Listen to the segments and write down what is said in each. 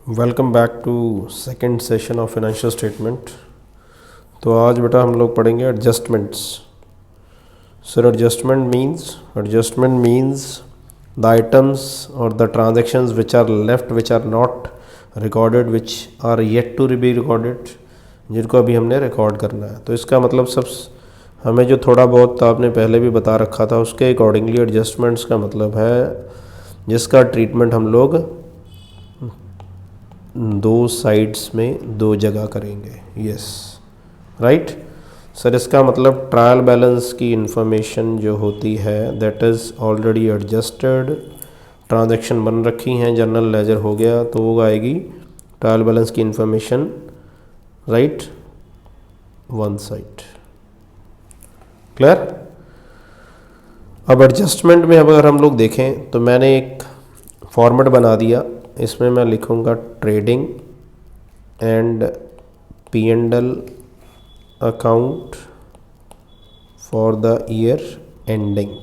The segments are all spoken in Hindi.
Welcome back to second session of financial statement. तो आज बेटा हम लोग पढ़ेंगे adjustments. Sir adjustment means the items और the transactions which are left which are not recorded which are yet to be recorded, जिनको अभी हमने रिकॉर्ड करना है। तो इसका मतलब सब हमें जो थोड़ा बहुत आपने पहले भी बता रखा था उसके अकॉर्डिंगली एडजस्टमेंट्स का मतलब है जिसका ट्रीटमेंट हम लोग दो साइड्स में दो जगह करेंगे। यस राइट सर, इसका मतलब ट्रायल बैलेंस की इंफॉर्मेशन जो होती है that is already adjusted, transaction बन रखी हैं, जनरल लेजर हो गया तो वो आएगी ट्रायल बैलेंस की information right one side. Clear? अब एडजस्टमेंट में अगर हम लोग देखें तो मैंने एक फॉर्मेट बना दिया, इसमें मैं लिखूँगा trading and P&L account for the year ending.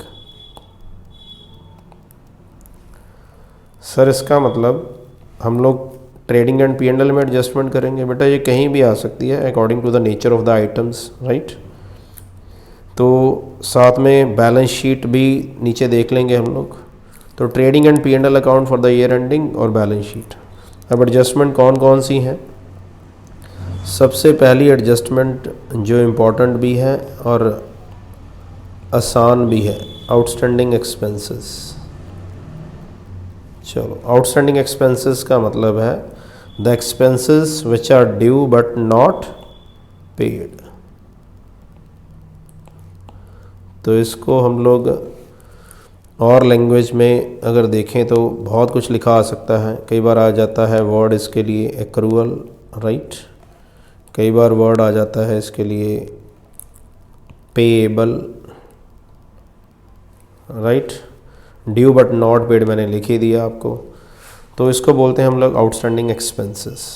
Sir इसका मतलब हम लोग ट्रेडिंग एंड P&L में एडजस्टमेंट करेंगे। बेटा ये कहीं भी आ सकती है according to the nature of the items right. तो साथ में बैलेंस शीट भी नीचे देख लेंगे हम लोग। तो trading and P&L account for the year ending और बैलेंस शीट। अब एडजस्टमेंट कौन कौन सी हैं? सबसे पहली एडजस्टमेंट जो इम्पोर्टेंट भी है और आसान भी है, आउटस्टैंडिंग एक्सपेंसेस। चलो, आउटस्टैंडिंग एक्सपेंसेस का मतलब है the expenses which are due but not paid. तो इसको हम लोग और लैंग्वेज में अगर देखें तो बहुत कुछ लिखा आ सकता है। कई बार आ जाता है वर्ड इसके लिए एक्रूअल राइट, कई बार वर्ड आ जाता है इसके लिए payable right, due but not paid मैंने लिख ही दिया आपको। तो इसको बोलते हैं हम लोग आउटस्टैंडिंग एक्सपेंसेस।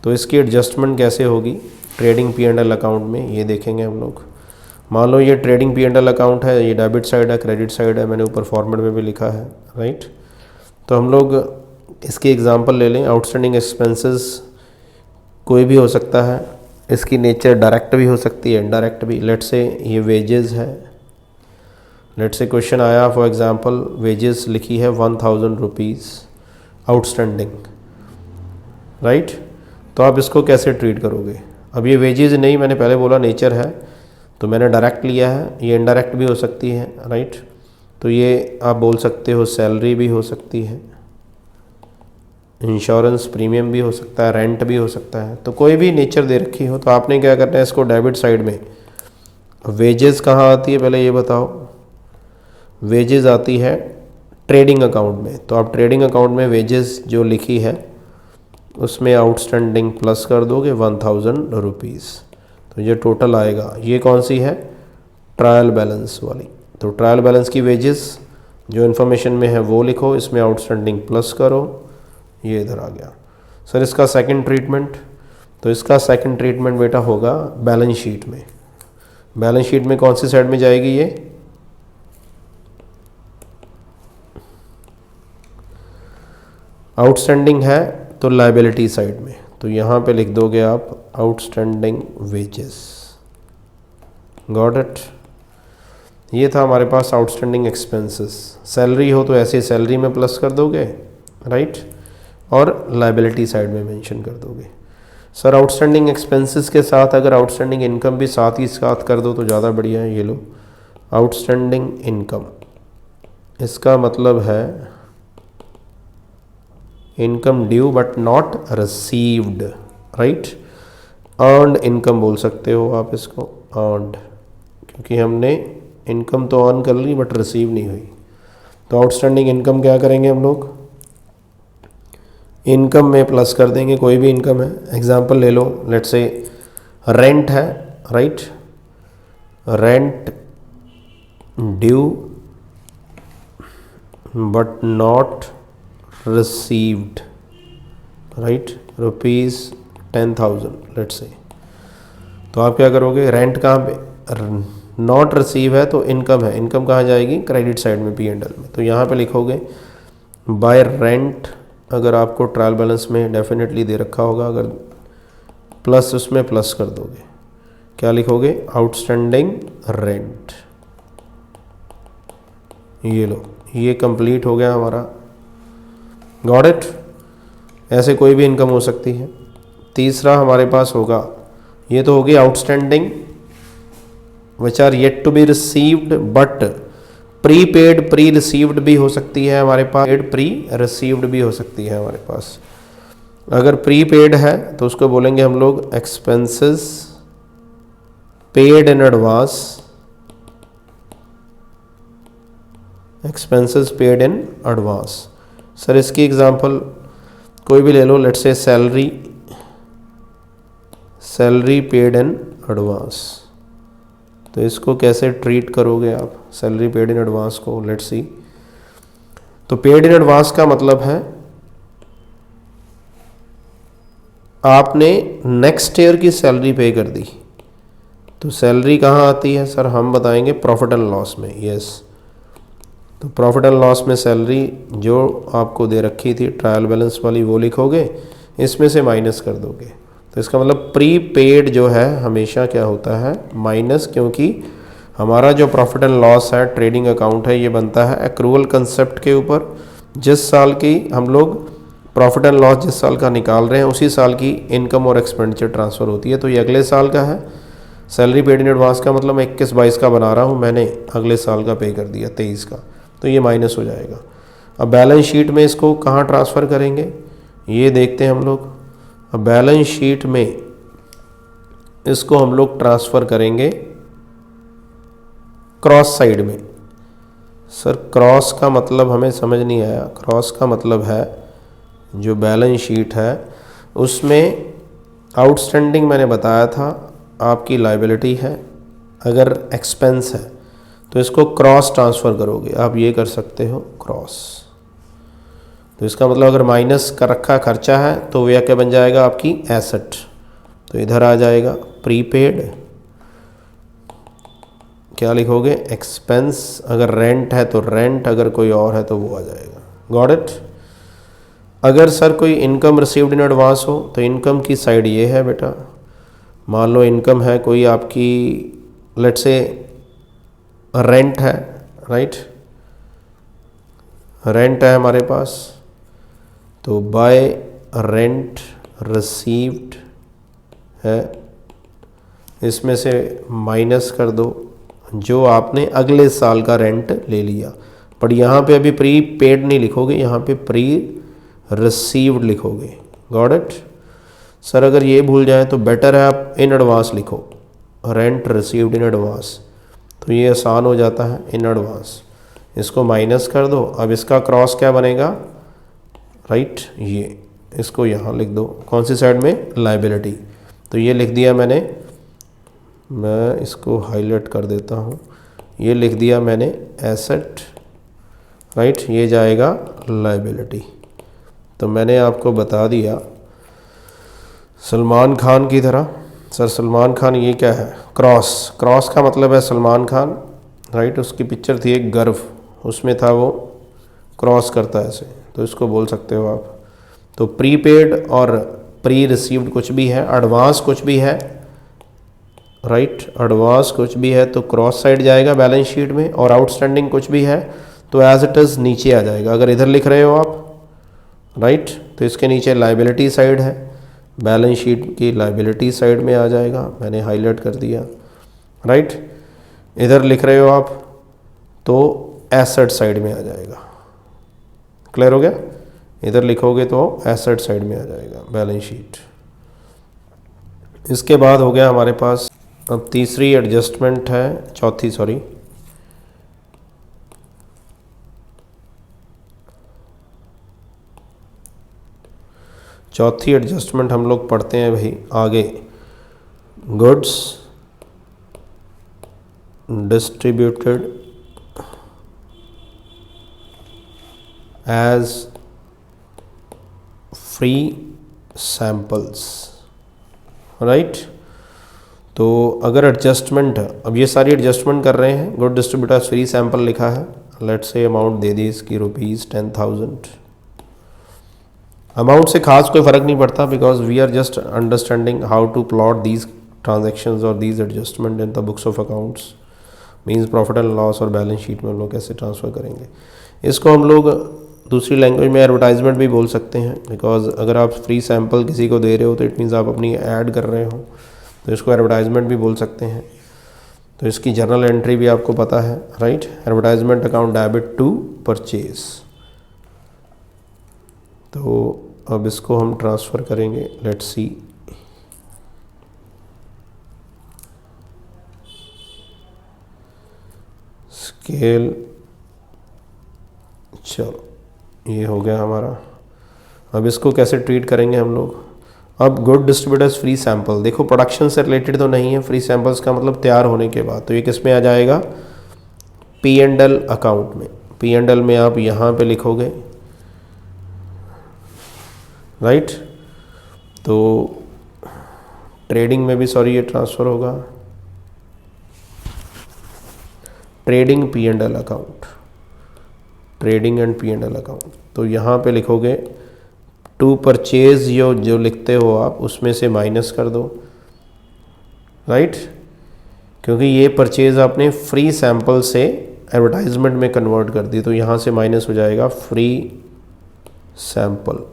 तो इसकी एडजस्टमेंट कैसे होगी ट्रेडिंग P&L अकाउंट में, ये देखेंगे हम लोग। मान लो ये ट्रेडिंग P&L अकाउंट है, ये डेबिट साइड है, क्रेडिट साइड है, मैंने ऊपर फॉर्मेट में भी लिखा है राइट। तो हम लोग इसकी एग्जांपल ले लें। आउटस्टैंडिंग एक्सपेंसेस कोई भी हो सकता है, इसकी नेचर डायरेक्ट भी हो सकती है इनडायरेक्ट भी। लेट्स से ये वेजेस है, लेट्स से क्वेश्चन आया फॉर एग्जांपल वेजेस लिखी है 1000 रुपीज़ आउटस्टैंडिंग राइट। तो आप इसको कैसे ट्रीट करोगे? अब ये वेजेस नहीं, मैंने पहले बोला नेचर है तो मैंने डायरेक्ट लिया है, ये इनडायरेक्ट भी हो सकती है राइट। तो ये आप बोल सकते हो सैलरी भी हो सकती है, इंश्योरेंस प्रीमियम भी हो सकता है, रेंट भी हो सकता है। तो कोई भी नेचर दे रखी हो तो आपने क्या करना है, इसको डेबिट साइड में। वेजेस कहाँ आती है पहले ये बताओ? वेजेस आती है ट्रेडिंग अकाउंट में। तो आप ट्रेडिंग अकाउंट में वेजेस जो लिखी है उसमें आउटस्टैंडिंग प्लस कर दोगे 1000 रुपीज़, तो ये टोटल आएगा। ये कौन सी है? ट्रायल बैलेंस वाली। तो ट्रायल बैलेंस की वेजेस जो इन्फॉर्मेशन में है वो लिखो, इसमें आउटस्टैंडिंग प्लस करो, ये इधर आ गया। सर इसका सेकंड ट्रीटमेंट, तो इसका सेकंड ट्रीटमेंट बेटा होगा बैलेंस शीट में। बैलेंस शीट में कौन सी साइड में जाएगी ये? आउटस्टैंडिंग है तो लायबिलिटी साइड में। तो यहाँ पे लिख दोगे आप आउटस्टैंडिंग वेजेस। Got it? ये था हमारे पास आउटस्टैंडिंग एक्सपेंसेस। सैलरी हो तो ऐसे सैलरी में प्लस कर दोगे राइट, और लायबिलिटी साइड में मेंशन कर दोगे। सर आउटस्टैंडिंग एक्सपेंसेस के साथ अगर आउटस्टैंडिंग इनकम भी साथ ही साथ कर दो तो ज़्यादा बढ़िया है। ये लो आउटस्टैंडिंग इनकम, इसका मतलब है income due but not received right. Earned income बोल सकते हो आप इसको, अर्नड, क्योंकि हमने इनकम तो अर्न कर ली बट रिसीव नहीं हुई। तो आउटस्टैंडिंग इनकम क्या करेंगे हम लोग? इनकम में प्लस कर देंगे, कोई भी इनकम है। एग्जांपल ले लो, लेट्स से रेंट है right, rent due but not received right, rupees 10,000 let's say. तो आप क्या करोगे? रेंट कहाँ पे नॉट रिसीव है तो इनकम है, इनकम कहाँ जाएगी? क्रेडिट साइड में P&L में। तो यहाँ पे लिखोगे बाय रेंट अगर आपको ट्रायल बैलेंस में डेफिनेटली दे रखा होगा, अगर प्लस उसमें प्लस कर दोगे, क्या लिखोगे, आउटस्टैंडिंग रेंट। ये लो, ये कंप्लीट हो गया हमारा। Got it. ऐसे कोई भी इनकम हो सकती है। तीसरा हमारे पास होगा, ये तो होगी outstanding which are yet to be received but prepaid, pre received भी हो सकती है हमारे पास, पेड प्री रिसीव्ड भी हो सकती है हमारे पास। अगर प्री पेड है तो उसको बोलेंगे हम लोग expenses paid in advance, expenses paid in advance. Sir इसकी एग्जांपल कोई भी ले लो, let's say salary, salary paid in advance. तो इसको कैसे ट्रीट करोगे आप, सैलरी पेड इन एडवांस को, लेट्स सी। तो पेड इन एडवांस का मतलब है आपने नेक्स्ट ईयर की सैलरी पे कर दी। तो सैलरी कहाँ आती है सर, हम बताएंगे प्रॉफिट एंड लॉस में। यस, तो प्रॉफिट एंड लॉस में सैलरी जो आपको दे रखी थी ट्रायल बैलेंस वाली वो लिखोगे, इसमें से माइनस कर दोगे। तो इसका मतलब प्री पेड जो है हमेशा क्या होता है, माइनस, क्योंकि हमारा जो प्रॉफिट एंड लॉस है ट्रेडिंग अकाउंट है ये बनता है एक्रूअल कंसेप्ट के ऊपर। जिस साल की हम लोग प्रॉफिट एंड लॉस जिस साल का निकाल रहे हैं उसी साल की इनकम और एक्सपेंडिचर ट्रांसफ़र होती है। तो ये अगले साल का है। सैलरी पेड इन एडवांस का मतलब मैं 21-22 का बना रहा हूँ, मैंने अगले साल का पे कर दिया 23 का, तो ये माइनस हो जाएगा। अब बैलेंस शीट में इसको कहाँ ट्रांसफ़र करेंगे ये देखते हैं हम लोग। अब बैलेंस शीट में इसको हम लोग ट्रांसफ़र करेंगे क्रॉस साइड में। सर क्रॉस का मतलब हमें समझ नहीं आया। क्रॉस का मतलब है जो बैलेंस शीट है उसमें आउटस्टैंडिंग मैंने बताया था आपकी लायबिलिटी है, अगर एक्सपेंस है तो इसको क्रॉस ट्रांसफ़र करोगे आप, ये कर सकते हो क्रॉस। तो इसका मतलब अगर माइनस का रखा खर्चा है तो वह क्या बन जाएगा आपकी एसेट, तो इधर आ जाएगा प्रीपेड, क्या लिखोगे एक्सपेंस। अगर रेंट है तो रेंट, अगर कोई और है तो वो आ जाएगा। Got it. अगर सर कोई इनकम रिसीव्ड इन एडवांस हो तो इनकम की साइड ये है बेटा, मान लो इनकम है कोई आपकी, लेट्स से रेंट है, राइट, रेंट है हमारे पास, तो बाय रेंट रिसीव्ड है, इसमें से माइनस कर दो जो आपने अगले साल का रेंट ले लिया। पर यहाँ पे अभी प्री पेड नहीं लिखोगे, यहाँ पे प्री रिसीव्ड लिखोगे। Got it. सर अगर ये भूल जाए तो बेटर है आप इन एडवांस लिखो, रेंट रिसीव्ड इन एडवांस, तो ये आसान हो जाता है इन एडवांस। इसको माइनस कर दो। अब इसका क्रॉस क्या बनेगा, राइट, ये इसको यहाँ लिख दो, कौन सी साइड में, लायबिलिटी। तो ये लिख दिया मैंने, मैं इसको हाईलाइट कर देता हूँ, ये लिख दिया मैंने एसेट, राइट, ये जाएगा लायबिलिटी। तो मैंने आपको बता दिया सलमान खान की तरह। सर सलमान खान ये क्या है, क्रॉस, क्रॉस का मतलब है सलमान खान, राइट, उसकी पिक्चर थी एक गर्व, उसमें था वो क्रॉस करता है ऐसे, तो इसको बोल सकते हो आप। तो प्रीपेड और प्री रिसीव्ड कुछ भी है, एडवांस कुछ भी है, राइट, एडवांस कुछ भी है तो क्रॉस साइड जाएगा बैलेंस शीट में, और आउटस्टैंडिंग कुछ भी है तो एज इट इज़ नीचे आ जाएगा। अगर इधर लिख रहे हो आप, राइट, तो इसके नीचे लायबिलिटी साइड है, बैलेंस शीट की लायबिलिटी साइड में आ जाएगा, मैंने हाईलाइट कर दिया, राइट। इधर लिख रहे हो आप तो एसेट साइड में आ जाएगा। क्लियर हो गया। इधर लिखोगे तो एसेट साइड में आ जाएगा बैलेंस शीट। इसके बाद हो गया हमारे पास, अब तीसरी एडजस्टमेंट है, चौथी एडजस्टमेंट हम लोग पढ़ते हैं भाई आगे। Goods distributed as free samples, right. तो अगर एडजस्टमेंट, अब ये सारी एडजस्टमेंट कर रहे हैं, good distribute as free sample लिखा है, लेट्स से अमाउंट दे दी इसकी ₹10,000, अमाउंट से खास कोई फ़र्क नहीं पड़ता, because we are just understanding how to plot these transactions और these adjustment in the books of accounts, means profit and loss और बैलेंस शीट में हम लोग कैसे ट्रांसफ़र करेंगे। इसको हम लोग दूसरी लैंग्वेज में एडवर्टाइजमेंट भी बोल सकते हैं, बिकॉज अगर आप फ्री सैम्पल किसी को दे रहे हो तो इट मीन्स आप अपनी ऐड कर रहे हो, तो इसको एडवर्टाइजमेंट भी बोल सकते हैं। तो इसकी जर्नल एंट्री भी आपको पता है, right. Advertisement account debit to purchase. तो अब इसको हम ट्रांसफ़र करेंगे, लेट्स सी। स्केल, चलो ये हो गया हमारा। अब इसको कैसे ट्रीट करेंगे हम लोग। अब गुड डिस्ट्रीब्यूटर्स फ्री सैंपल, देखो प्रोडक्शन से रिलेटेड तो नहीं है, फ्री सैंपल्स का मतलब तैयार होने के बाद, तो ये किस में आ जाएगा, पी एंड एल अकाउंट में। पी एंड एल में आप यहाँ पे लिखोगे, राइट। तो ट्रेडिंग में भी सॉरी ये ट्रांसफ़र होगा, trading P and L account, trading and P and L account. तो यहाँ पे लिखोगे टू परचेज, जो लिखते हो आप उसमें से माइनस कर दो, राइट। क्योंकि ये परचेज आपने फ्री सैंपल से एडवर्टाइजमेंट में कन्वर्ट कर दी, तो यहाँ से माइनस हो जाएगा फ्री सैंपल,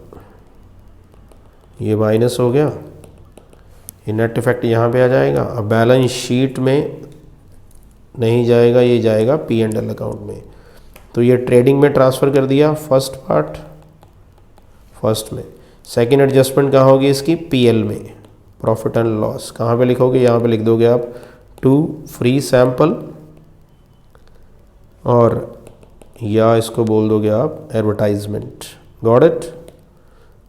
ये माइनस हो गया, ये नेट इफेक्ट यहाँ पे आ जाएगा। अब बैलेंस शीट में नहीं जाएगा, ये जाएगा पी एंड एल अकाउंट में। तो ये ट्रेडिंग में ट्रांसफ़र कर दिया फर्स्ट पार्ट, फर्स्ट में। सेकंड एडजस्टमेंट कहाँ होगी इसकी, पीएल में, प्रॉफिट एंड लॉस। कहाँ पे लिखोगे, यहाँ पे लिख दोगे आप टू फ्री सैंपल, और या इसको बोल दोगे आप advertisement. Got it,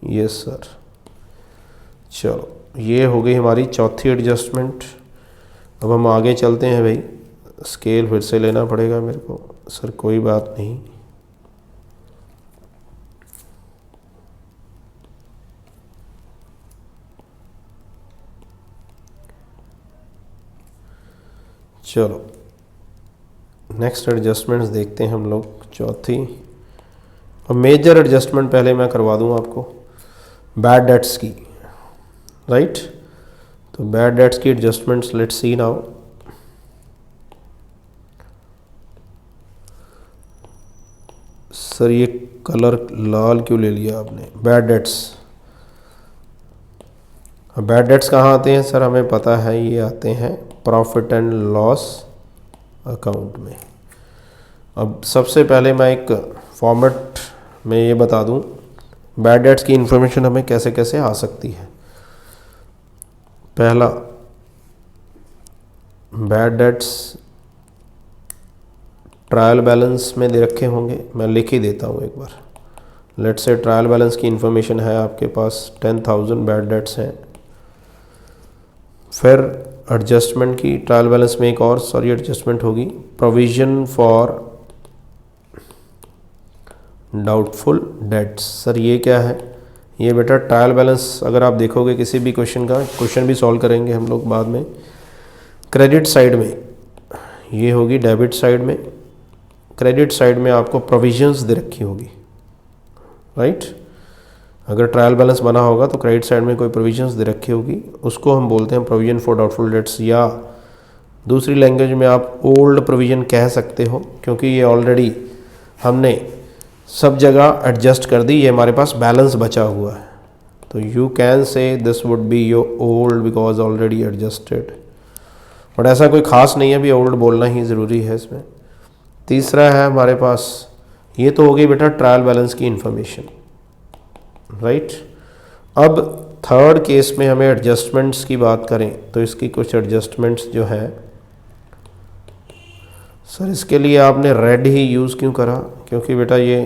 yes sir. चलो ये हो गई हमारी चौथी एडजस्टमेंट। अब हम आगे चलते हैं भाई, स्केल फिर से लेना पड़ेगा मेरे को, सर कोई बात नहीं। चलो नेक्स्ट एडजस्टमेंट्स देखते हैं हम लोग, चौथी। और मेजर एडजस्टमेंट पहले मैं करवा दूं आपको बैड डेट्स की, राइट। तो बैड डेट्स की adjustments let's see now. Sir ये कलर लाल क्यों ले लिया आपने, बैड डेट्स। बैड डेट्स कहाँ आते हैं सर, हमें पता है ये आते हैं प्रॉफिट एंड लॉस अकाउंट में। अब सबसे पहले मैं एक फॉर्मेट में ये बता दूं बैड डेट्स की इंफॉर्मेशन हमें कैसे कैसे आ सकती है। पहला, बैड डेट्स ट्रायल बैलेंस में दे रखे होंगे, मैं लिख ही देता हूँ एक बार। लेट्स से ट्रायल बैलेंस की इंफॉर्मेशन है आपके पास, 10,000 बैड डेट्स हैं। फिर एडजस्टमेंट की ट्रायल बैलेंस में एक और सॉरी एडजस्टमेंट होगी, provision for doubtful debts. Sir ये क्या है, ये बेटा ट्रायल बैलेंस अगर आप देखोगे किसी भी क्वेश्चन का, क्वेश्चन भी सॉल्व करेंगे हम लोग बाद में, क्रेडिट साइड में ये होगी, डेबिट साइड में, क्रेडिट साइड में आपको प्रोविजंस दे रखी होगी, राइट। अगर ट्रायल बैलेंस बना होगा तो क्रेडिट साइड में कोई प्रोविजंस दे रखी होगी, उसको हम बोलते हैं प्रोविजन फॉर डाउटफुल डेट्स, या दूसरी लैंग्वेज में आप ओल्ड प्रोविजन कह सकते हो, क्योंकि ये ऑलरेडी हमने सब जगह एडजस्ट कर दी, ये हमारे पास बैलेंस बचा हुआ है। तो you can say this would be your old because already adjusted, but ऐसा कोई खास नहीं है, अभी ओल्ड बोलना ही ज़रूरी है इसमें। तीसरा है हमारे पास, ये तो हो गई बेटा ट्रायल बैलेंस की इंफॉर्मेशन, राइट। अब थर्ड केस में हमें एडजस्टमेंट्स की बात करें तो इसकी कुछ एडजस्टमेंट्स जो हैं, सर इसके लिए आपने रेड ही यूज़ क्यों करा, क्योंकि बेटा ये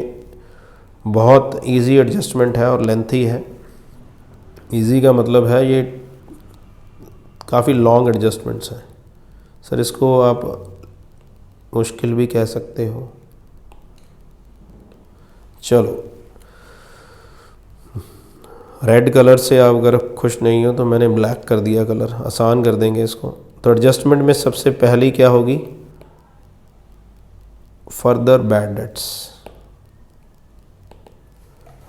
बहुत इजी एडजस्टमेंट है और लेंथी है। इजी का मतलब है ये काफ़ी लॉन्ग एडजस्टमेंट्स हैं, सर इसको आप मुश्किल भी कह सकते हो। चलो रेड कलर से आप अगर खुश नहीं हो तो मैंने ब्लैक कर दिया कलर, आसान कर देंगे इसको। तो एडजस्टमेंट में सबसे पहली क्या होगी, फर्दर बैड डेट्स,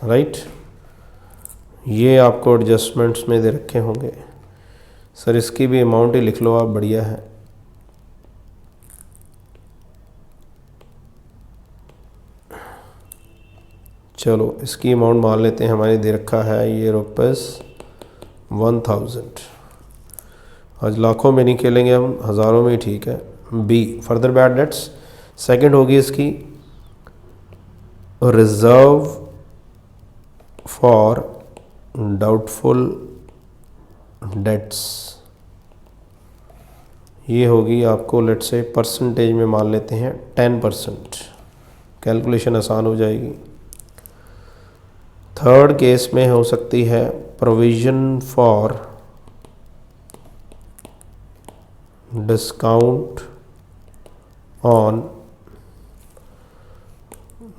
राइट। ये आपको एडजस्टमेंट्स में दे रखे होंगे। सर इसकी भी अमाउंट ही लिख लो आप, बढ़िया है। चलो इसकी अमाउंट मान लेते हैं, हमारे दे रखा है ये ₹1000। आज लाखों में नहीं खेलेंगे हम, हज़ारों में ही ठीक है। Be further bad debts, second होगी इसकी रिजर्व फॉर डाउटफुल डेट्स। ये होगी आपको लेट से परसेंटेज में मान लेते हैं 10%, कैलकुलेशन आसान हो जाएगी। थर्ड केस में हो सकती है provision for discount on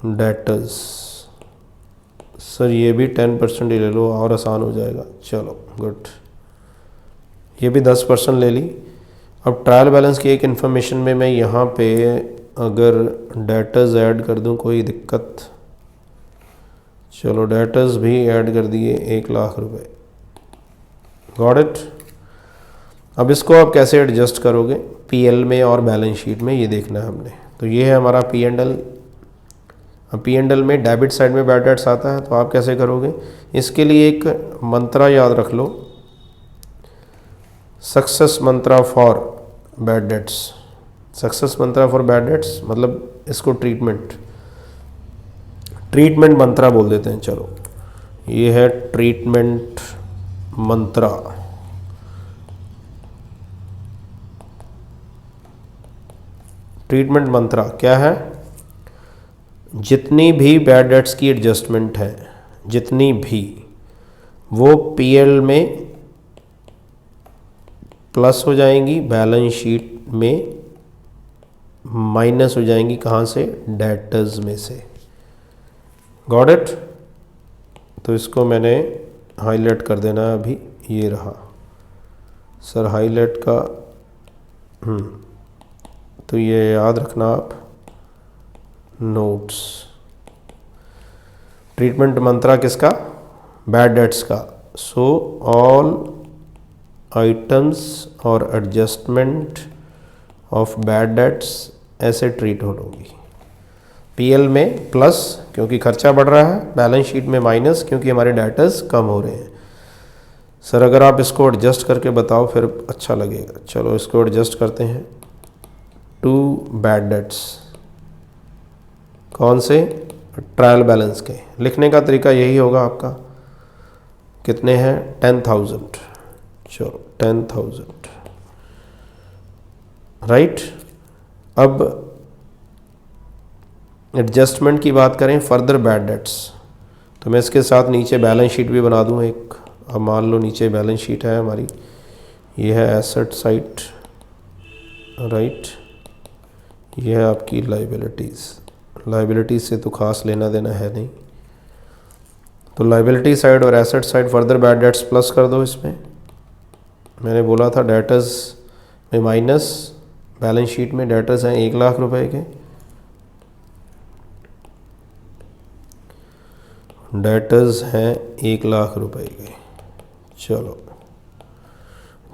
debtors. Sir ये भी 10% ही ले लो और आसान हो जाएगा। चलो गुड, ये भी 10% ले ली। अब ट्रायल बैलेंस की एक इन्फॉर्मेशन में मैं यहाँ पे अगर डेटर्स ऐड कर दूँ कोई दिक्कत? चलो डेटर्स भी ऐड कर दिए, 1,00,000 रुपये। Got it. अब इसको आप कैसे एडजस्ट करोगे पीएल में और बैलेंस शीट में, ये देखना है हमने। तो ये है हमारा पी एंड एल। अब पी एंड एल में डेबिट साइड में बैड डेट्स आता है, तो आप कैसे करोगे? इसके लिए एक मंत्रा याद रख लो, सक्सेस मंत्रा फॉर बैड डेट्स। सक्सेस मंत्रा फॉर बैड डेट्स मतलब इसको ट्रीटमेंट मंत्रा बोल देते हैं। चलो ये है ट्रीटमेंट मंत्रा। ट्रीटमेंट मंत्रा क्या है? जितनी भी बैड डेट्स की एडजस्टमेंट है, जितनी भी, वो पीएल में प्लस हो जाएंगी, बैलेंस शीट में माइनस हो जाएंगी। कहाँ से? डेटर्स में से। Got it. तो इसको मैंने हाईलाइट कर देना है अभी, ये रहा सर हाईलाइट का। तो ये याद रखना आप, नोट्स। ट्रीटमेंट मंत्रा किसका? बैड डेट्स का। सो ऑल आइटम्स और एडजस्टमेंट ऑफ बैड डेट्स ऐसे ट्रीट होगी। पीएल में प्लस क्योंकि खर्चा बढ़ रहा है, बैलेंस शीट में माइनस क्योंकि हमारे डेटर्स कम हो रहे हैं। सर अगर आप इसको एडजस्ट करके बताओ फिर अच्छा लगेगा। चलो इसको एडजस्ट करते हैं। 2 बैड डेट्स, कौन से? ट्रायल बैलेंस के। लिखने का तरीका यही होगा आपका। कितने हैं? 10,000। चलो 10,000 राइट। अब एडजस्टमेंट की बात करें, फर्दर बैड डेट्स, तो मैं इसके साथ नीचे बैलेंस शीट भी बना दूं एक। अब मान लो नीचे बैलेंस शीट है हमारी, ये है एसेट साइड राइट, ये है आपकी लाइबिलिटीज़। लाइबिलिटीज़ से तो खास लेना देना है नहीं, तो लाइबिलिटी साइड और asset side further bad debts plus कर दो। इसमें मैंने बोला था डेटर्स में माइनस, बैलेंस शीट में डेटर्स हैं 1,00,000 रुपए के, डेटर्स हैं 1,00,000 रुपए के। चलो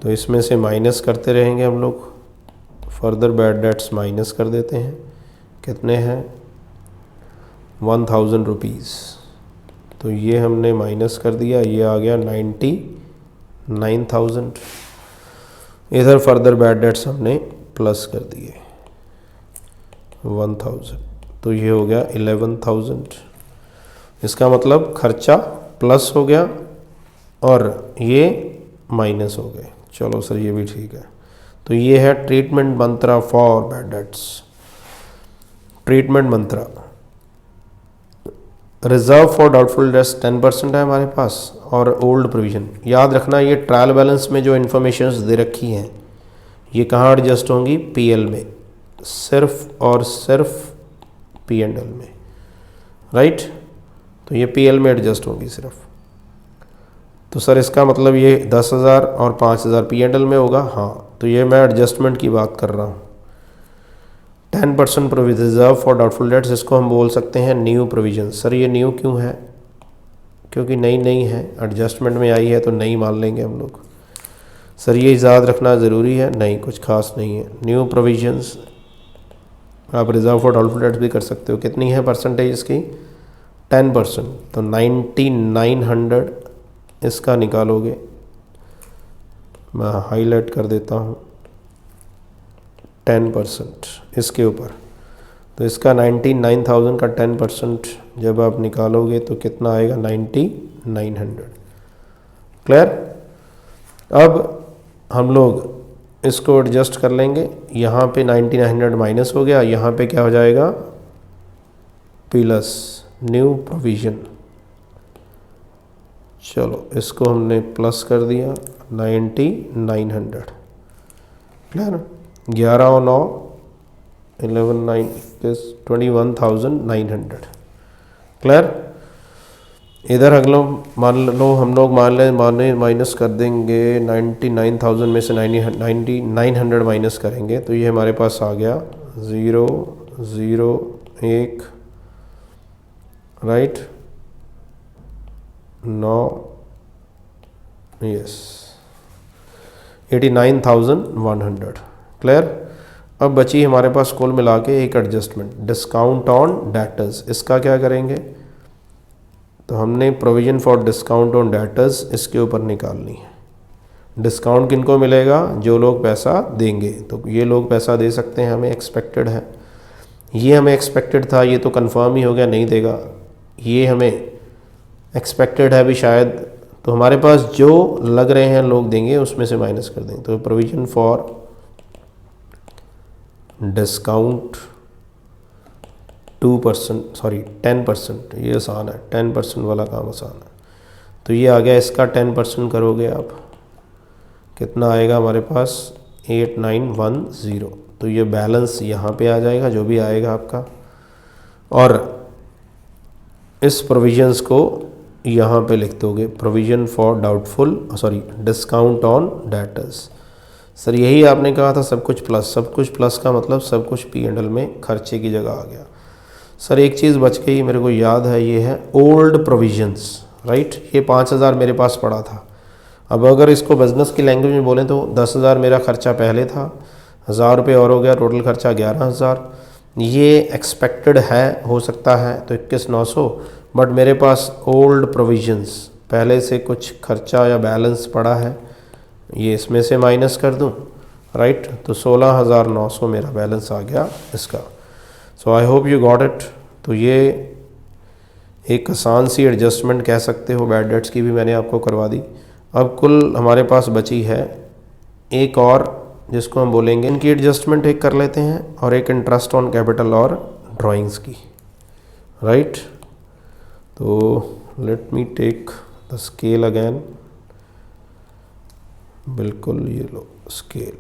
तो इसमें से माइनस करते रहेंगे हम लोग, फर्दर बैड डेट्स माइनस कर देते हैं। कितने हैं? 1,000 रुपीज़। तो ये हमने माइनस कर दिया, ये आ गया 99,000। इधर फर्दर बैड डेट्स हमने प्लस कर दिए 1,000, तो ये हो गया 11,000। इसका मतलब खर्चा प्लस हो गया और ये माइनस हो गए। चलो सर ये भी ठीक है। तो ये है treatment Mantra for bad dates. Treatment Mantra, reserve for doubtful debts 10% है हमारे पास, और ओल्ड प्रोविजन। याद रखना ये ट्रायल बैलेंस में जो इन्फॉर्मेशंस दे रखी हैं ये कहाँ एडजस्ट होंगी? पीएल में, सिर्फ और सिर्फ पी एंड एल में राइट। तो ये पीएल में एडजस्ट होगी सिर्फ। तो सर इसका मतलब ये 10,000 और 5,000 पी एंड एल में होगा। हाँ, तो ये मैं एडजस्टमेंट की बात कर रहा हूँ। 10% provision reserve for doubtful debts, इसको हम बोल सकते हैं न्यू प्रोविजन। सर ये न्यू क्यों है? क्योंकि नई नई है, एडजस्टमेंट में आई है तो नई मान लेंगे हम लोग। सर ये याद रखना ज़रूरी है? नहीं, कुछ खास नहीं है। न्यू प्रोविजंस आप रिजर्व फॉर डाउटफुल डेट्स भी कर सकते हो। कितनी है परसेंटेज इसकी? 10%। तो 9900 इसका निकालोगे, मैं हाईलाइट कर देता हूँ 10% इसके ऊपर। तो इसका 99,000 का 10% जब आप निकालोगे तो कितना आएगा? 9900। क्लियर? अब हम लोग इसको एडजस्ट कर लेंगे। यहाँ पे 9900 माइनस हो गया, यहाँ पे क्या हो जाएगा? Plus new provision. चलो इसको हमने प्लस कर दिया 9900। क्लियर? 11 और 9 11 9 21,900। क्लियर? इधर अगला मान लो हम लोग माइनस कर देंगे 99,000 में से 9900 माइनस करेंगे तो ये हमारे पास आ गया 0 0 1 राइट 9 यस 89,100। क्लियर? अब बची हमारे पास कुल मिला के एक एडजस्टमेंट, डिस्काउंट ऑन डेटर्स। इसका क्या करेंगे? तो हमने provision for discount on debtors इसके ऊपर निकालनी है। डिस्काउंट किनको मिलेगा? जो लोग पैसा देंगे। तो ये लोग पैसा दे सकते हैं, हमें एक्सपेक्टेड है। ये हमें एक्सपेक्टेड था, ये तो कंफर्म ही हो गया नहीं देगा। ये हमें एक्सपेक्टेड है भी शायद, तो हमारे पास जो लग रहे हैं लोग देंगे उसमें से माइनस कर देंगे। तो प्रोविज़न फॉर डिस्काउंट 10%, ये आसान है, 10% वाला काम आसान है। तो ये आ गया, इसका 10% करोगे आप, कितना आएगा हमारे पास? 8910। तो ये बैलेंस यहाँ पे आ जाएगा, जो भी आएगा आपका, और इस प्रोविजंस को यहाँ पे लिख दोगे, provision for discount on debtors. Sir यही आपने कहा था सब कुछ प्लस का मतलब सब कुछ P&L में खर्चे की जगह आ गया। सर एक चीज़ बच गई, मेरे को याद है, ये है ओल्ड प्रोविजंस। राइट? ये 5,000 मेरे पास पड़ा था। अब अगर इसको बिजनेस की लैंग्वेज में बोलें तो 10,000 मेरा खर्चा पहले था, 1,000 रुपये और हो गया, टोटल खर्चा 11,000। ये एक्सपेक्टेड है, हो सकता है तो 21,900, बट मेरे पास ओल्ड प्रोविजंस पहले से कुछ खर्चा या बैलेंस पड़ा है, ये इसमें से माइनस कर दूं। राइट? तो 16,900 मेरा बैलेंस आ गया इसका। So I hope you got it. तो ये एक आसान सी एडजस्टमेंट कह सकते हो, बैड डेट्स की भी मैंने आपको करवा दी। अब कुल हमारे पास बची है एक और, जिसको हम बोलेंगे, इनकी एडजस्टमेंट एक कर लेते हैं, और एक इंटरेस्ट ऑन कैपिटल और ड्राइंग्स की। राइट? तो let me take the scale again. बिल्कुल ये लो स्केल।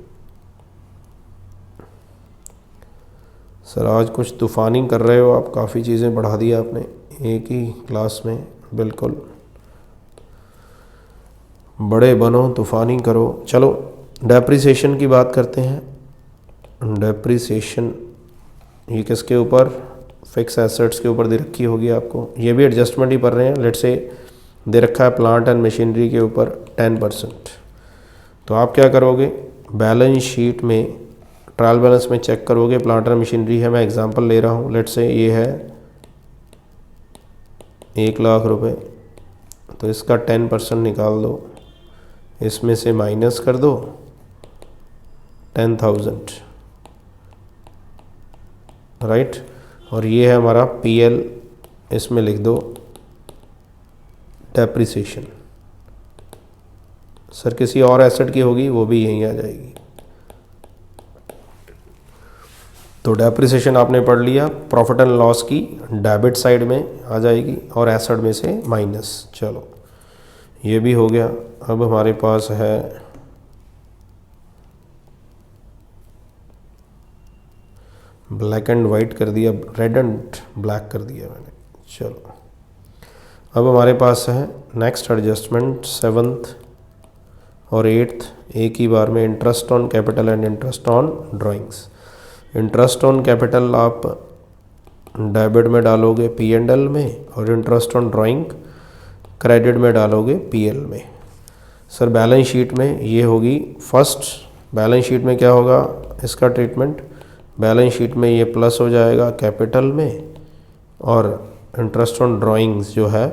सर आज कुछ तूफ़ानी कर रहे हो आप, काफ़ी चीज़ें बढ़ा दी आपने एक ही क्लास में। बिल्कुल बड़े बनो, तूफ़ानी करो। चलो डेप्रिसिएशन की बात करते हैं। डेप्रिसिएशन ये किसके ऊपर? फिक्स एसेट्स के ऊपर दे रखी होगी आपको। ये भी एडजस्टमेंट ही पढ़ रहे हैं। लेट से दे रखा है प्लांट एंड मशीनरी के ऊपर 10%। तो आप क्या करोगे? बैलेंस शीट में ट्रायल बैलेंस में चेक करोगे, प्लांट एंड मशीनरी है, मैं एग्जांपल ले रहा हूँ, लेट से ये है 1,00,000 रुपये। तो इसका 10% निकाल दो, इसमें से माइनस कर दो 10,000। राइट? और ये है हमारा PL, इसमें लिख दो डेप्रिसिएशन। सर किसी और एसेट की होगी, वो भी यहीं आ जाएगी। तो डेप्रिसिएशन आपने पढ़ लिया, प्रॉफिट एंड लॉस की डेबिट साइड में आ जाएगी और एसेट में से माइनस। चलो ये भी हो गया। अब हमारे पास है ब्लैक एंड वाइट कर दिया, रेड एंड ब्लैक कर दिया मैंने। चलो अब हमारे पास है नेक्स्ट एडजस्टमेंट 7th और 8th एक ही बार में, interest on capital and interest on drawings. Interest on capital आप डेबिट में डालोगे P&L में, और इंटरेस्ट ऑन ड्राइंग क्रेडिट में डालोगे पीएल में। सर बैलेंस शीट में ये होगी फर्स्ट, बैलेंस शीट में क्या होगा इसका ट्रीटमेंट, बैलेंस शीट में ये प्लस हो जाएगा कैपिटल में, और इंटरेस्ट ऑन ड्राइंग्स जो है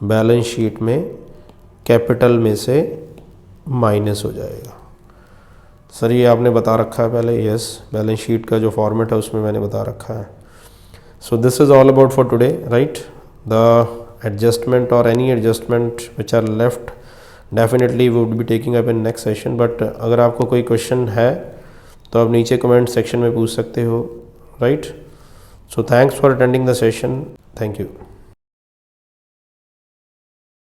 बैलेंस शीट में कैपिटल में से माइनस हो जाएगा। सर ये आपने बता रखा है पहले, यस बैलेंस शीट का जो फॉर्मेट है उसमें मैंने बता रखा है। So this is all about for today, right. The adjustment और any adjustment which are left definitely we would be taking up in next session. But अगर आपको कोई क्वेश्चन है तो आप नीचे कमेंट सेक्शन में पूछ सकते हो, right. So thanks for attending the session, thank you.